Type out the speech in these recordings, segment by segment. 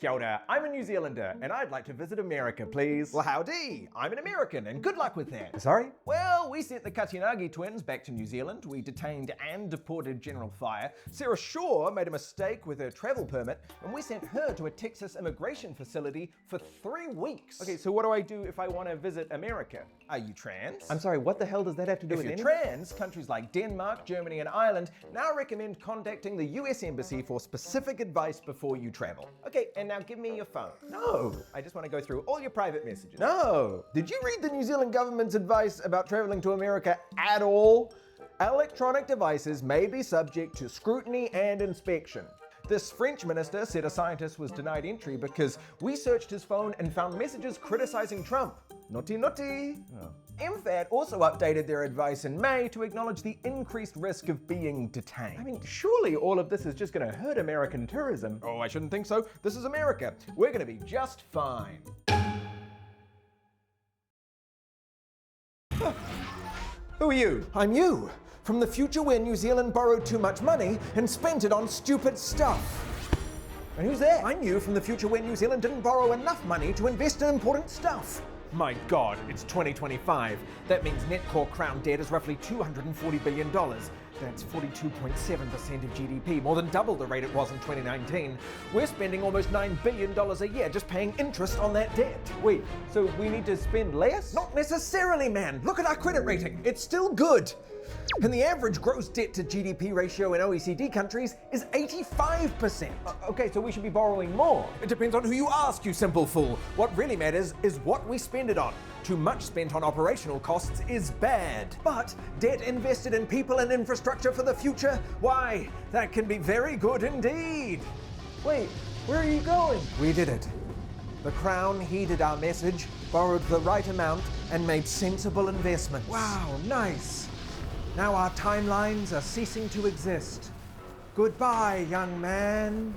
Kia ora, I'm a New Zealander, and I'd like to visit America, please. Well, howdy, I'm an American, and good luck with that. Sorry? Well, we sent the Katinagi twins back to New Zealand. We detained and deported General Fire. Sarah Shaw made a mistake with her travel permit, and we sent her to a Texas immigration facility for 3 weeks. Okay, so what do I do if I want to visit America? Are you trans? I'm sorry, what the hell does that have to do with anything? If you're trans, countries like Denmark, Germany, and Ireland now recommend contacting the US Embassy for specific advice before you travel. Okay, and now give me your phone. No, I just want to go through all your private messages. No. Did you read the New Zealand government's advice about traveling to America at all? Electronic devices may be subject to scrutiny and inspection. This French minister said a scientist was denied entry because we searched his phone and found messages criticizing Trump. Naughty, naughty. Oh. MFAT also updated their advice in May to acknowledge the increased risk of being detained. I mean, surely all of this is just going to hurt American tourism. Oh, I shouldn't think so. This is America. We're going to be just fine. Who are you? I'm you. From the future where New Zealand borrowed too much money and spent it on stupid stuff. And who's that? I'm you from the future where New Zealand didn't borrow enough money to invest in important stuff. My God, it's 2025. That means net core crown debt is roughly $240 billion. That's 42.7% of GDP, more than double the rate it was in 2019. We're spending almost $9 billion a year just paying interest on that debt. Wait, so we need to spend less? Not necessarily, man. Look at our credit rating. It's still good. And the average gross debt to GDP ratio in OECD countries is 85%. Okay, so we should be borrowing more. It depends on who you ask, you simple fool. What really matters is what we spend it on. Too much spent on operational costs is bad. But debt invested in people and infrastructure for the future, why, that can be very good indeed. Wait, where are you going? We did it. The Crown heeded our message, borrowed the right amount, and made sensible investments. Wow, nice. Now our timelines are ceasing to exist. Goodbye, young man.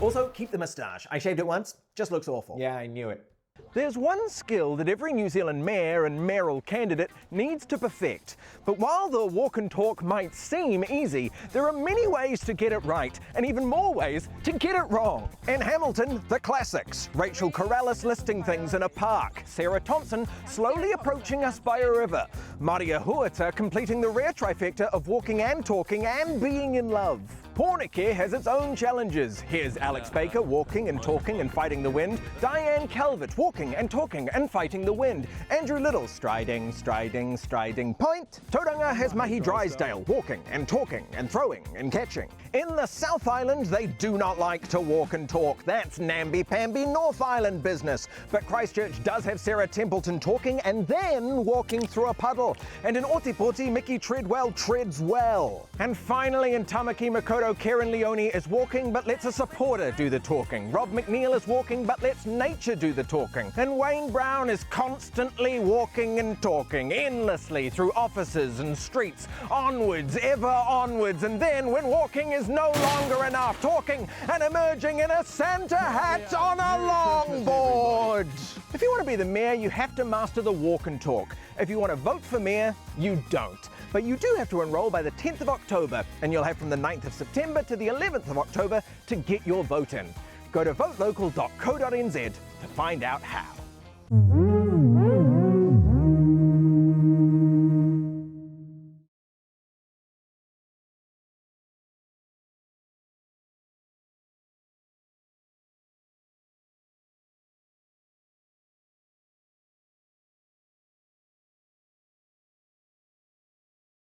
Also, keep the moustache. I shaved it once. Just looks awful. Yeah, I knew it. There's one skill that every New Zealand mayor and mayoral candidate needs to perfect. But while the walk and talk might seem easy, there are many ways to get it right, and even more ways to get it wrong. In Hamilton, the classics. Rachel Corrales listing things in a park. Sarah Thompson slowly approaching us by a river. Maria Huerta completing the rare trifecta of walking and talking and being in love. Pornicare has its own challenges. Here's Alex Baker walking and talking and fighting the wind. Diane Calvert walking and talking and fighting the wind. Andrew Little striding, striding, striding. Point. Tauranga has Mahi Drysdale walking and talking and throwing and catching. In the South Island, they do not like to walk and talk. That's namby-pamby North Island business. But Christchurch does have Sarah Templeton talking and then walking through a puddle. And in Otipoti, Mickey Treadwell treads well. And finally in Tamaki Makaurau, Karen Leone is walking but lets a supporter do the talking. Rob McNeil is walking but lets nature do the talking. And Wayne Brown is constantly walking and talking endlessly through offices and streets, onwards, ever onwards. And then when walking is no longer enough, talking and emerging in a Santa hat on a longboard. If you want to be the mayor, you have to master the walk and talk. If you want to vote for mayor, you don't. But you do have to enroll by the 10th of October, and you'll have from the 9th of September to the 11th of October to get your vote in. Go to votelocal.co.nz to find out how.